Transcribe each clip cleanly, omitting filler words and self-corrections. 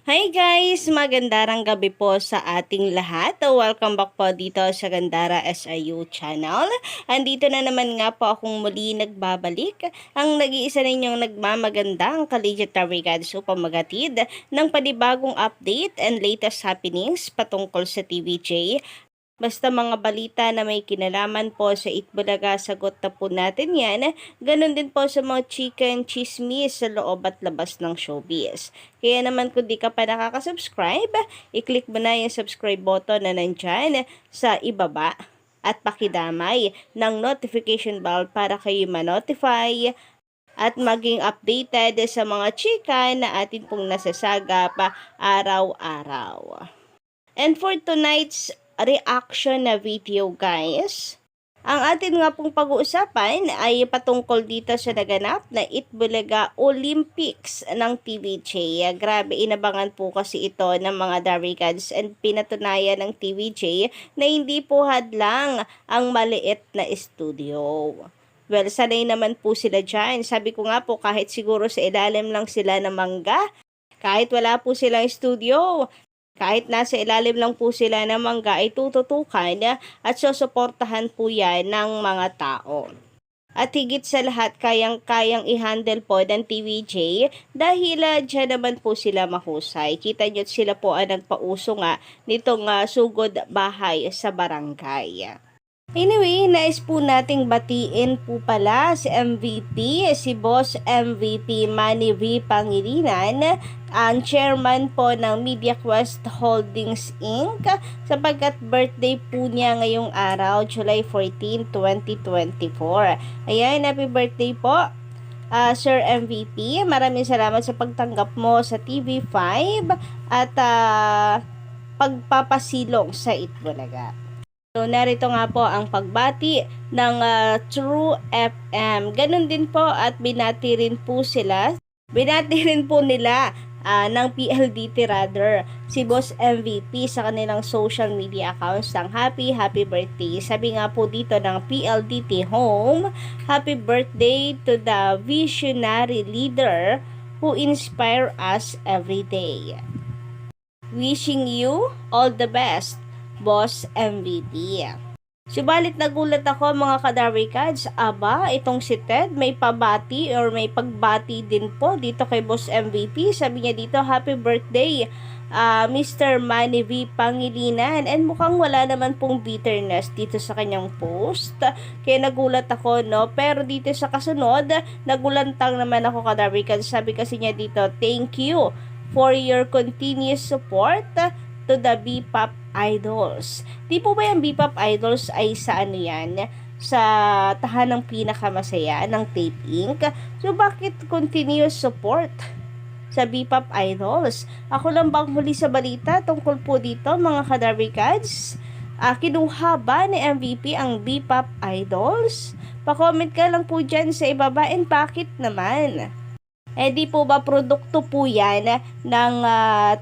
Hi guys! Magandarang gabi po sa ating lahat. Welcome back po dito sa Gandara SIU channel. Andito na naman nga po akong muli nagbabalik. Ang nag-iisa ninyong nagmamagandang Collegiate Regards upang magatid ng panibagong update and latest happenings patungkol sa TVJ. Basta mga balita na may kinalaman po sa Itbulaga, sagot na po natin yan. Ganon din po sa mga chicken chismis sa loob at labas ng showbiz. Kaya naman kung di ka pa nakaka-subscribe, i-click mo na yung subscribe button na nandyan sa ibaba at pakidamay ng notification bell para kayo ma-notify at maging updated sa mga chika na atin pong nasasagap araw-araw. And for tonight's reaction na video guys, ang atin nga pong pag-uusapan ay patungkol dito sa naganap na Itbulaga Olympics ng TVJ. Grabe, inabangan po kasi ito ng mga Darigans and pinatunayan ng TVJ na hindi po hadlang ang maliit na studio. Well, sanay naman po sila dyan. Sabi ko nga po, kahit siguro sa ilalim lang sila ng mangga, kahit wala po silang studio, kahit nasa ilalim lang po sila ng mangga ay tututukan at susuportahan po yan ng mga tao. At higit sa lahat, kayang-kayang i-handle po ng TVJ dahil dyan naman po sila mahusay. Kita nyo sila po ang nagpauso nga nitong sugod bahay sa barangay. Anyway, nais po nating batiin po pala si MVP, si Boss MVP Manny V. Pangilinan, ang chairman po ng MediaQuest Holdings Inc. sapagkat birthday po niya ngayong araw, July 14, 2024. Ayan, happy birthday po, Sir MVP. Maraming salamat sa pagtanggap mo sa TV5 at pagpapasilong sa Itbulaga. So, narito nga po ang pagbati ng True FM. Ganun din po at binati rin po nila ng PLDT rather, si Boss MVP sa kanilang social media accounts ng happy birthday. Sabi nga po dito ng PLDT Home, happy birthday to the visionary leader who inspire us every day. Wishing you all the best, Boss MVP. Subalit nagulat ako mga kadarikads, itong si Ted may pabati or may pagbati din po dito kay Boss MVP. Sabi niya dito, happy birthday Mr. Manny V. Pangilinan, and mukhang wala naman pong bitterness dito sa kanyang post, kaya nagulat ako, no? Pero dito sa kasunod, nagulantang naman ako kadarikads. Sabi kasi niya dito, thank you for your continuous support to the B-Pop Idols. Di po ba yung B-Pop Idols ay sa ano yan? Sa tahanang pinakamasaya ng Tape Inc. So, bakit continuous support sa B-Pop Idols? Ako lang bang huli sa balita tungkol po dito, mga kadarikads? Kinuha ba ni MVP ang B-Pop Idols? Pa-comment ka lang po dyan sa ibaba, and bakit naman? Di po ba produkto po yan ng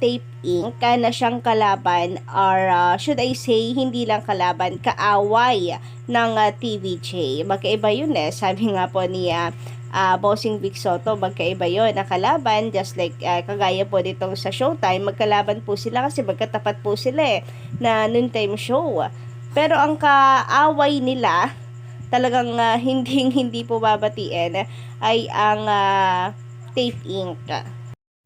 Tape Inc. na siyang kalaban, or should I say hindi lang kalaban, kaaway ng TVJ. Magkaiba yun sabi nga po ni Bossing Vic Soto, magkaiba yun na kalaban, just like kagaya po dito sa Showtime, magkalaban po sila kasi magkatapat po sila na noontime show. Pero ang kaaway nila talagang hindi po babatiin ay ang Tape Inc.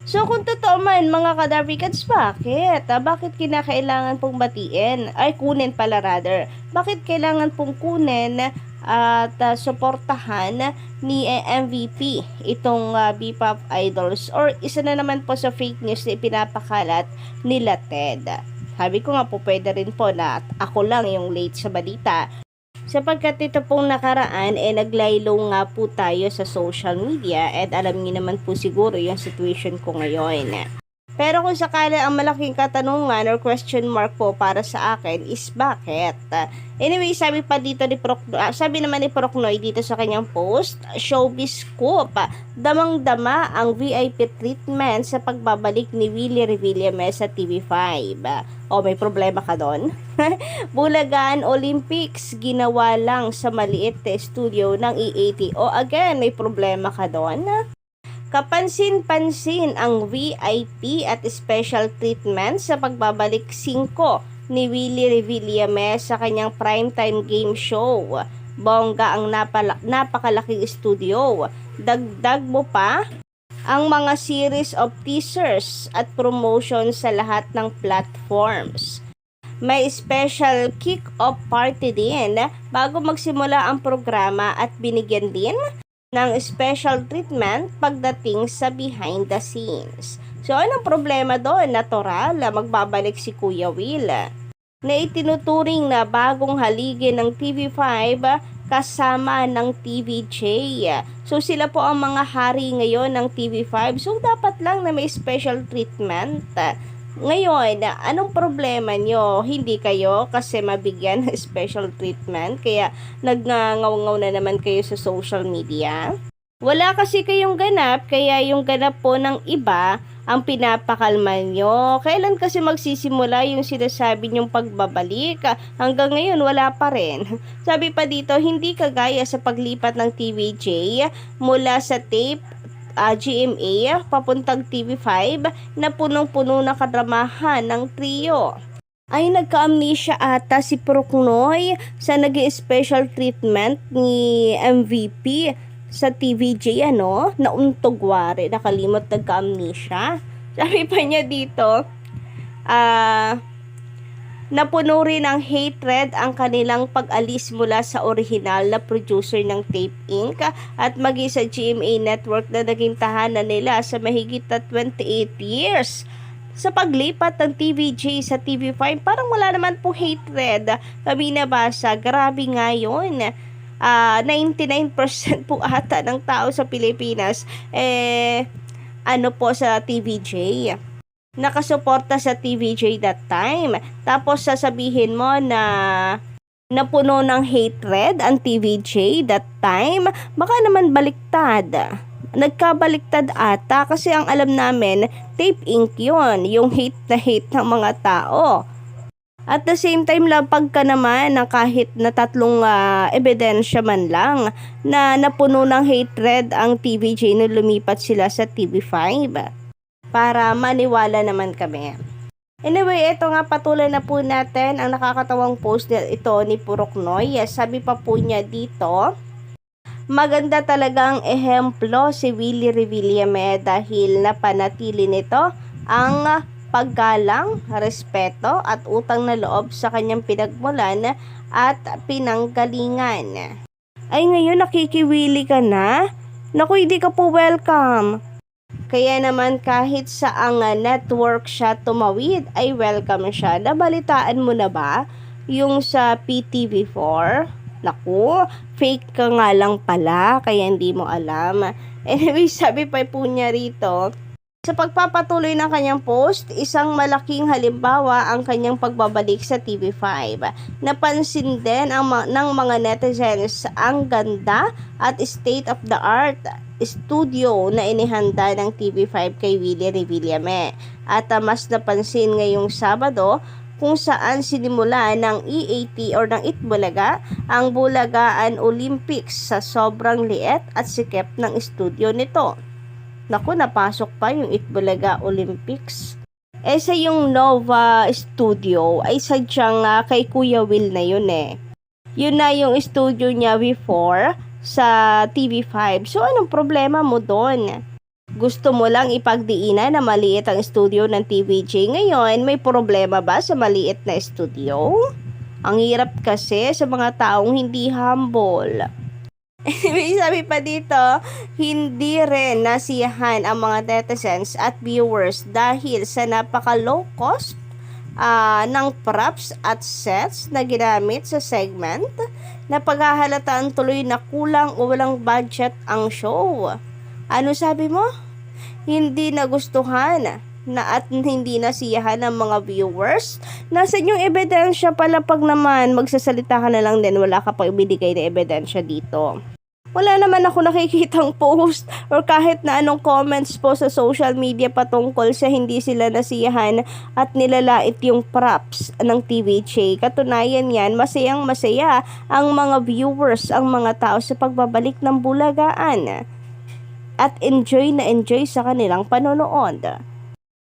So, kung totoo man, mga kadarikats, bakit? Bakit kinakailangan pong batiin? Ay, kunin pala rather. Bakit kailangan pong kunin at suportahan ni MVP itong B-Pop Idols? Or isa na naman po sa fake news na ipinapakalat nila Ted. Sabi ko nga po, pwede rin po na ako lang yung late sa balita. Sapagkat ito pong nakaraan, naglaylo nga po tayo sa social media, at alam niyo naman po siguro yung situation ko ngayon. Pero kung sakala ang malaking katanungan or question mark po para sa akin is bakit? Anyway, sabi pa dito ni sabi naman ni Procnoy dito sa kanyang post, showbiz scoop, damang-dama ang VIP treatment sa pagbabalik ni Willie Revillame sa TV5. May problema ka doon? Bulagaan Olympics, ginawa lang sa maliit na studio ng EAT. Again, may problema ka doon? Kapansin-pansin ang VIP at special treatment sa pagbabalik 5 ni Willie Revillame sa kanyang primetime game show. Bongga ang napakalaking studio. Dagdag mo pa ang mga series of teasers at promotion sa lahat ng platforms. May special kick-off party din bago magsimula ang programa at binigyan din ng special treatment pagdating sa behind the scenes. So, anong problema doon? Natural na magbabalik si Kuya Will na itinuturing na bagong haligi ng TV5 kasama ng TVJ. So, sila po ang mga hari ngayon ng TV5. So, dapat lang na may special treatment. Ngayon, anong problema nyo? Hindi kayo kasi mabigyan ng special treatment kaya nagngangaw-ngaw na naman kayo sa social media? Wala kasi kayong ganap kaya yung ganap po ng iba ang pinapakalma nyo. Kailan kasi magsisimula yung sinasabi nyong pagbabalik? Hanggang ngayon wala pa rin. Sabi pa dito, hindi kagaya sa paglipat ng TVJ mula sa tape GMA papuntang TV5 na punong-puno na kadramahan ng trio. Ay nagka-amnesia ata si Procnoy sa nag-special treatment ni MVP sa TVJ nauntogwari, nakalimot nagka-amnesia. Sabi pa niya dito, napuno rin ng hatred ang kanilang pag-alis mula sa orihinal na producer ng Tape Inc. At maging sa GMA Network na naging tahanan nila sa mahigit na 28 years. Sa paglipat ng TVJ sa TV5, parang wala naman po hatred. Kami nabasa, grabe nga yun. 99% po ata ng tao sa Pilipinas, sa TVJ. Nakasuporta sa TVJ that time. Tapos sasabihin mo na napuno ng hatred ang TVJ that time. Baka naman baliktad. Nagkabaliktad ata kasi ang alam namin, Tape Inc. yun. Yung hate na hate ng mga tao. At the same time, lapag ka naman na kahit na 3 ebidensya man lang na napuno ng hatred ang TVJ nung lumipat sila sa TV5. Para maniwala naman kami. Anyway, ito nga patuloy na po natin ang nakakatawang post ito ni Procnoy. Sabi pa po niya dito, maganda talagang ehemplo si Willie Revillame dahil napanatili nito ang paggalang, respeto at utang na loob sa kanyang pinagmulan at pinanggalingan. Ay ngayon nakikiwili ka na? Naku, hindi ka po welcome. Kaya naman kahit saang network siya tumawid ay welcome siya. Nabalitaan mo na ba yung sa PTV4? Naku, fake ka nga lang pala kaya hindi mo alam. Anyway, sabi pa po niya rito, sa pagpapatuloy ng kanyang post, isang malaking halimbawa ang kanyang pagbabalik sa TV5. Napansin din ng mga netizens ang ganda at state-of-the-art studio na inihanda ng TV5 kay Willie Revillame. At mas napansin ngayong Sabado kung saan sinimula ng EAT or ng Itbulaga ang Bulagaan Olympics sa sobrang liit at sikip ng studio nito. Naku, napasok pa yung Itbulaga Olympics. Sa yung Nova Studio ay sadyang kay Kuya Will na yun Yun na yung studio niya before sa TV5. So, anong problema mo doon? Gusto mo lang ipagdiinan na maliit ang studio ng TVJ. Ngayon, may problema ba sa maliit na studio? Ang hirap kasi sa mga taong hindi humble. Sabi pa dito, hindi rin nasiyahan ang mga netizens at viewers dahil sa napaka-low cost ng props at sets na ginamit sa segment na paghahalataan tuloy na kulang o walang budget ang show. Ano sabi mo? Hindi nagustuhan na at hindi nasiyahan ng mga viewers. Nasaan yung ebidensya pala pag naman magsasalita ka na lang din, wala ka pa ibinigay na ebidensya dito. Wala naman ako nakikitang post or kahit na anong comments po sa social media patungkol sa hindi sila nasiyahan at nilalait yung props ng TVJ. Katunayan yan, masayang masaya ang mga viewers, ang mga tao sa pagbabalik ng Bulagaan. at enjoy na enjoy sa kanilang panonood.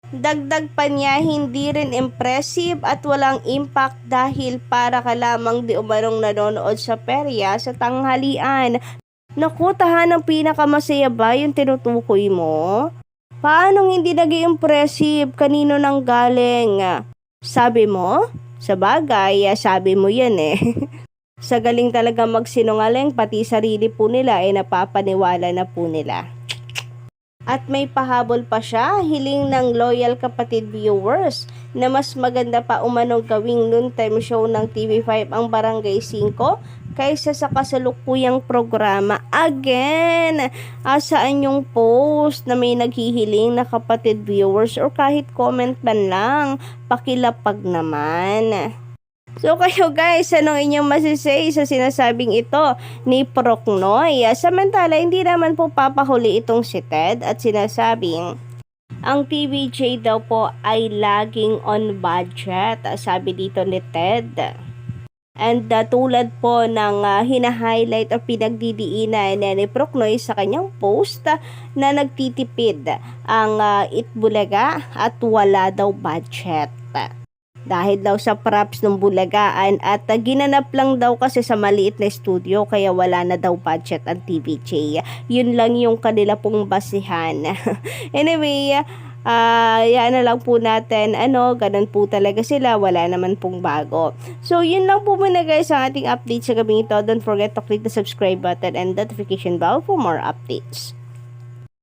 Dagdag pa niya, hindi rin impressive at walang impact dahil para ka lamang di umanong nanonood sa perya sa tanghalian. Naku, tahanang pinakamasaya ba yung tinutukoy mo? Paanong hindi naging impressive? Kanino nang galing? Sabi mo? Sa bagay, sabi mo yan eh. Sa galing talaga magsinungaling, pati sarili po nila ay napapaniwala na po nila. At may pahabol pa siya, hiling ng loyal kapatid viewers na mas maganda pa umanong gawing noontime show ng TV5 ang Barangay 5 kaysa sa kasalukuyang programa. Again, asaan yung post na may naghihiling na kapatid viewers or kahit comment man lang, pakilapag naman. So kayo guys, anong inyong masisay sa sinasabing ito ni Procnoy? Samantala, hindi naman po papahuli itong si Ted at sinasabing ang TVJ daw po ay laging on budget, sabi dito ni Ted. And tulad po ng hina-highlight o pinagdidiinan ni Procnoy sa kanyang post na nagtitipid ang Itbulaga at wala daw budget. Dahil daw sa props ng bulagaan at ginanap lang daw kasi sa maliit na studio kaya wala na daw budget ang TVJ. Yun lang yung kanila pong basihan. Anyway, yan na lang po natin. Ganun po talaga sila. Wala naman pong bago. So, yun lang po muna guys ang ating update sa gabing ito. Don't forget to click the subscribe button and notification bell for more updates.